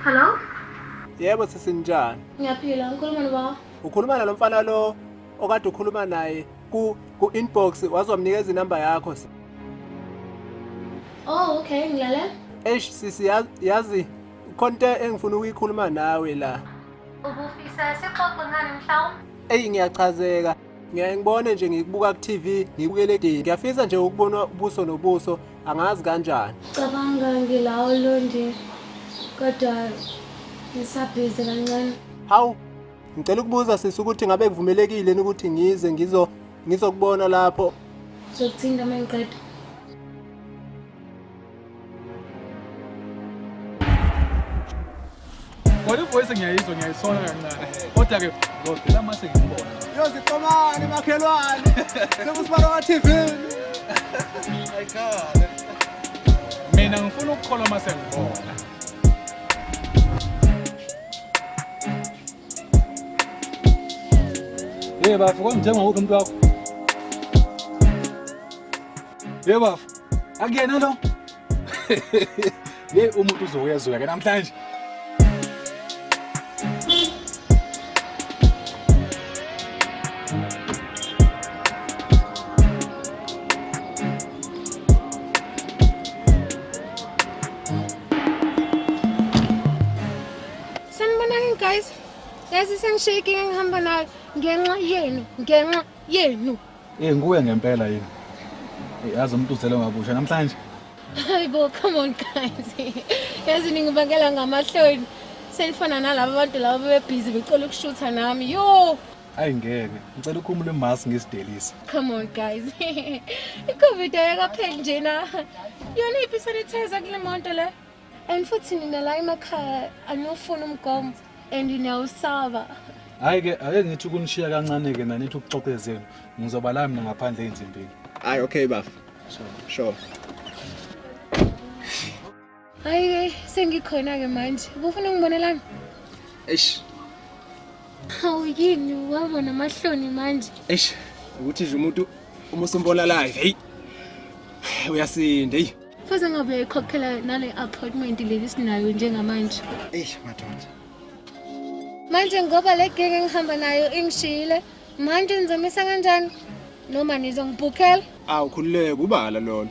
Hello? Yebo sisinjani? Ngiyaphila, ngikhuluma noba. Ukhuluma nalo mfana lo okade ukhuluma naye ku inbox wazomnikeza inamba yakho. Oh, okay, ngilale. Sisi yazi konke engifuna ukuyikhuluma nawe la. Ubufisa sixoxe ngani mhlawumbe? Ngiyachazeka. Ngiyangibone nje ngikubuka ku TV, ngikubukele edini. Ngiyafisa nje ukubona ubuso nobuso, angazi kanjani. Cabanga ngilawo Londi. Kodwa ngisabhizi kancane. Hawu, ngicela ukubuza sisi ukuthi ngabe kuvumelekile ukuthi ngize ngizokubona lapho. Sokuthinta mengiqeda. Kodwa ivoice ngiyayisona kancane. Kodwa ke ngizodela mase ngibona. Yoziqomani makhelwane. Sekusibala wa TV. Ayikhale. Mina ngifuna ukukholwa mase ngibona. Bafu kwamjenga ngokho umuntu wakho. Bafu. Akuyena lo. Umuntu uzoyezwa ke namhlanje. Sanibonani guys. Yazi sengishaking ngihamba nayo ngenxa yenu. Nguwe ngempela yini. Yazi umuntu uzele ngabusha namhlanje. Hayibo, come on guys. Yazi ningibangela ngamahloni. Selifana nalabo bantu labo bebusy becela ukushutha nami. Yo! Hayi ngeke. Ngicela ukhumule imask ngisidelisa. Come on guys. iCovid ayakapheli nje na. Yona iphi sanitizer kule monto le? And futhi nina la emakhaya anofuna umgomo and niyawusaba. Hayi ke ake ngithi ukunishiya kancane ke nanithi ukuxoxezeni. Ngizoba la mina ngaphandle einzimbini. Hayi okay bafu. Sure. Hayi sengikhona ke manje. Ubufuna ngibonelana? Hawu yini wabona amahloni manje? Ukuthi nje umuntu uma usimbona live, hey. Uyasinda, hey. Futhi ngabe ikhokhela nale appointment leli sinayo njengamanje. Madoda. Manje ngoba le genge ngihamba nayo ingishile, manje nizomisa kanjani? Noma nizongibhukhela? Ukhululeke ubala lona.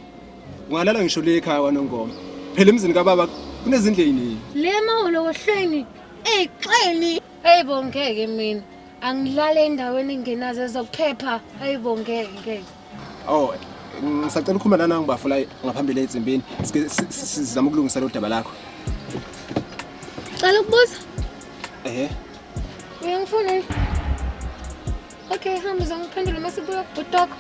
Ungalala ngisho le ekhaya kwaNongoma. Phela emzini kaBaba kunezindle eziningi. Le maholo wohlweni exeni. Hayibo ngeke mina. Angilale endaweni engenazo ezokuphepha. Hayibo ngeke. Ngisacela ukukhuluma nana ngibafu la ngaphambili ezimbini. Sizama ukulungisa lo daba lakho. Cela ukubuza? Uyangifuna? Okay, hamba uzongiphendula mase kubuya kubhutoko.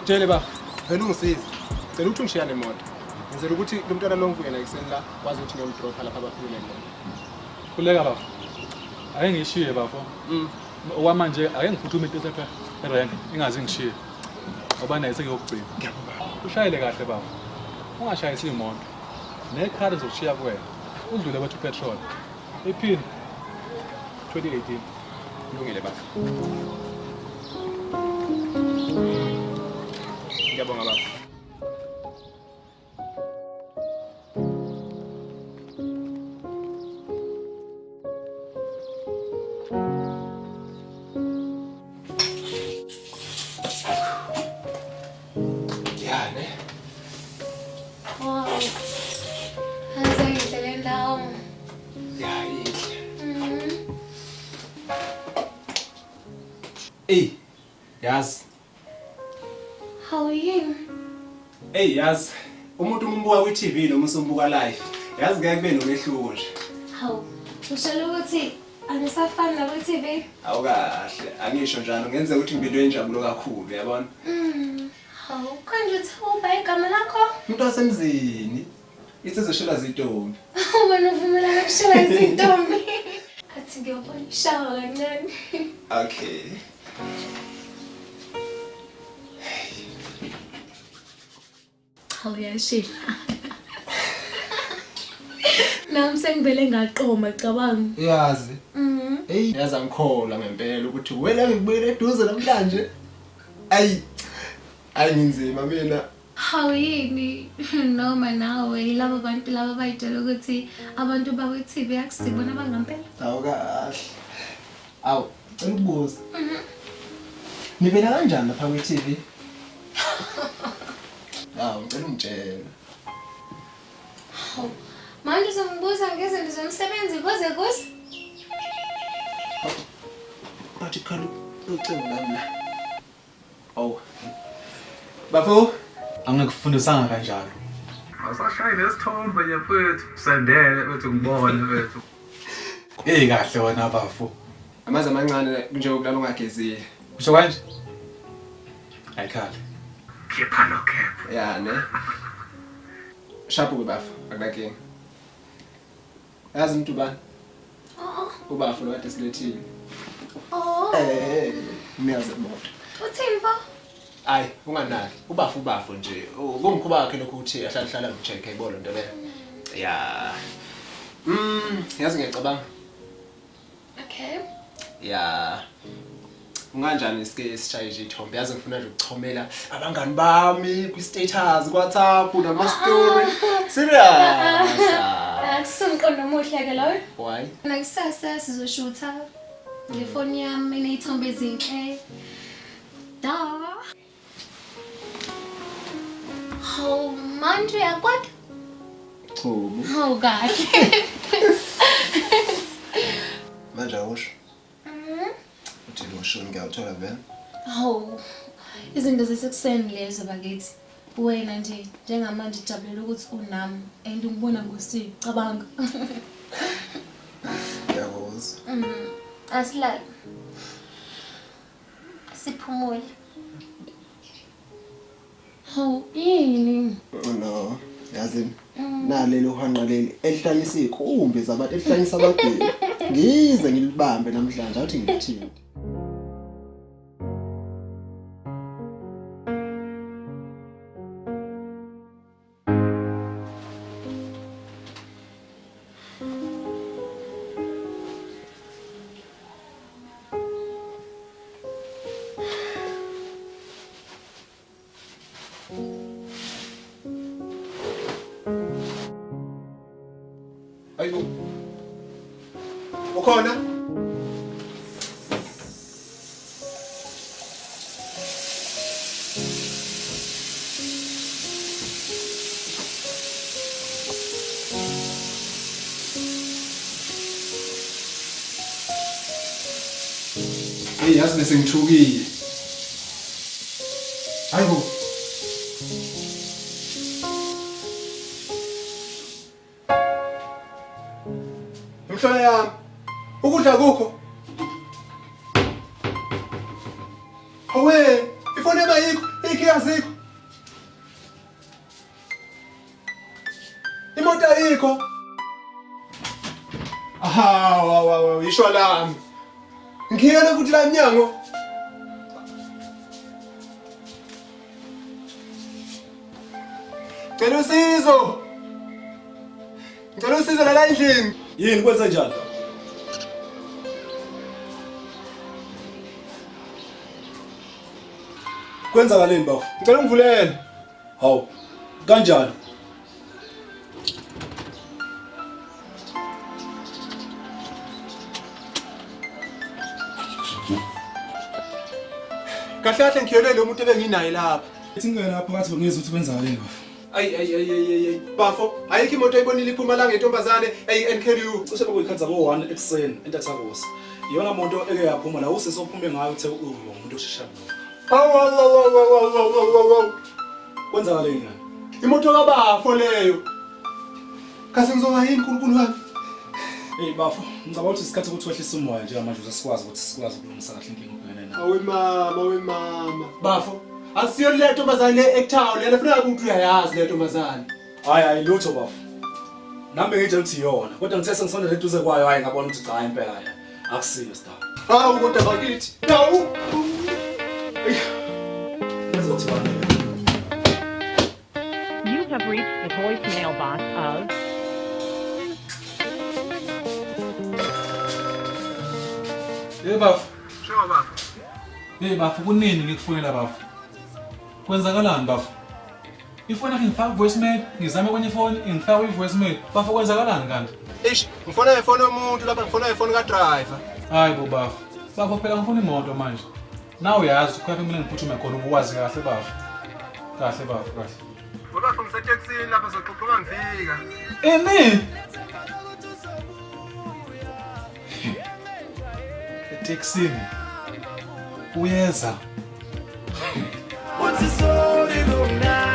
Tshele ba. Phela ungisize. Cela ukuthi ngishiyane imoto. Ngizela ukuthi lo mntwana lo ngivuke la ekseni la wazi ukuthi ngiyomdropa lapha abaphumile ngene. Kuleka ba. Ake ngishiye bafo. Okwamanje ake ngiphuthume into sepha erenke ingazi ngishiye. Ngoba naye sekuyokugcina. Ushayele kahle baba. Ungashayisi imoto. Nekhari zoshiya kuwena. Udlule bathu petrol. Iphini 2018. Kulungile baba. Ngiyabonga baba. Yani. Wow. Hayi ndawo. Yazi. How are you? Yazi. Umuntu umbuka ku TV noma usumbuka live. Yazi ngeke kube nomehluko nje. Hawu. Ushela ukuthi anisafani na ku TV? Awukahle. Angisho njalo ngenze ukuthi ngibelwe injabulo kakhulu, yabona? Hawu, kanje uthi igama lakho? Umuntu wasemzini. Ithi zoshela zitombi. Wena uvumelana kushiwa izintombi. Athi ngiyobona ishawa kancane. Okay. Awuyashila. Nami sengivele ngaqoma cabanga. Yazi. Hey, yazi angikholwa ngempela ukuthi wena ngikubuyela eduze namhlanje. Ayinzima mina. Hawu yini noma nawe laba bantu laba bayitshela ukuthi abantu bakwe-TV akusibona bangampela. Awu kahle. Awu, cela ukubuza. Nivela kanjani lapha kwe-TV? Awu, ngicela ungitshela. Hawu, manje uzongibuza ngezinto zomsebenzi kuze kuze? Bathi khona ucingo lami la. Awu. Bafo, Angikufundisanga kanjalo. Awusashayi nesithombe nje mfethu. Sendele bethu ngibone bethu. Hey kahle wena bafo. amazi amancane nje ukulala ungagezile. Kusho kanje? Ayikhali. Khipha lo cap. Ya ne. Shapu ke bafo, akunakinga. Yazi umuntu bani? Ubafo lo kade silethile. Niyazi bonke. Uthini ba? Ayi, unganaki. Ubafo nje. Kungikhuba wakhe lokho uthi ahlala ngicheck ayibona into le. Ya. Yazi ngiyacabanga. Okay. Ya. Unganjani sike sishaye nje ithombe. Yazi ngifuna nje ukuchomela abangani bami ku status ku WhatsApp nama story. Serious. Akusumqondo omuhle ke loyo. Why? Nakusasa sizoshutha ngefoni yami eneyithombe ezinhle. Da. Hawu manje yakwada? Chobo. Hawu kahle. Manje awusho. Uthi lo shoni ngiyawuthola vele. Hawu. Izinto zesekuseni lezo bakithi. Wena nje njengamanje jabulela ukuthi unami and ungibona ngosicabanga. Yakuza. Asilala. Siphumule. Hawu yini? No, yazi naleli uhanqa leli elihlanyisa izikhumbi zabantu elihlanyisa abagwini. Ngize ngilibambe namhlanje athi ngithini. Ayibo. Ukhona? Hey, yazi bese ngithukile. Ayibo. Mhlola yami. Ukudla kukho. Hawe, ifone bayikho, ikhiya zikho. Imoto ayikho. Aha, wa, isho lami. Ngiyena futhi la emnyango. Ngicela usizo. Ngicela usizo la endlini. Yini kwenze njani? Kwenzakaleni bafo? Ngicela ungivulele. Hawu. Kanjani? Kahle kahle ngiyele lo muntu ebenginaye lapha. Ngingena lapha ngathi ngizwe ukuthi kwenzakaleni bafo. Ay. Bafo, ayikho imoto ayibonile iphuma la ngentombazane NKU. Cishe bekuyikhathi ngo-1 ekuseni eNtathakusa. Iyona muntu eke yaphuma la usesophume ngayo uthe umuntu oshesha lo. Awu. Kwenzakaleni ngani? Imoto kabafo leyo. Kasi ngizoba yini uNkulunkulu wami? Hey bafo, ngicabanga ukuthi isikhathi ukuthi wehlise umoya nje manje usesikwazi ukuthi sikwazi ukulungisa kahle inkinga obhekene nayo. Awe mama. Bafo, asiyo le ntombazane le eTown, yena ufuna ukuthi uyayazi le ntombazane. Hayi lutho bafo. Nami ngitshe ukuthi iyona. Kodwa ngithe sengisondela eduze kwayo hayi ngabona ukuthi cha impela yena. Akusiyo star. Hawu kodwa bakithi. Hawu. Uzothi bani? You have reached the voicemail box of Hey bafu. Sure baba. Hey bafu kunini ngikufonela bafu? Kwenzakalani bafu? Ifoni yakhe ngifaka voicemail, ngizama kwenye ifoni, ngifaka voicemail. Bafu kwenzakalani kanti? Eish, ngifona ifoni yomuntu lapha ngifona ifoni ka driver. Hayi bo bafu. Bafu phela ngifuna imoto manje. Nawe uyazi ukuthi kumele ngiphuthume khona ukwazi kahle bafu. Kahle bafu kahle. Baba from taxini lapha soxoxa ngifika. Eni? Eteksini. Uyeza. What's the story going now?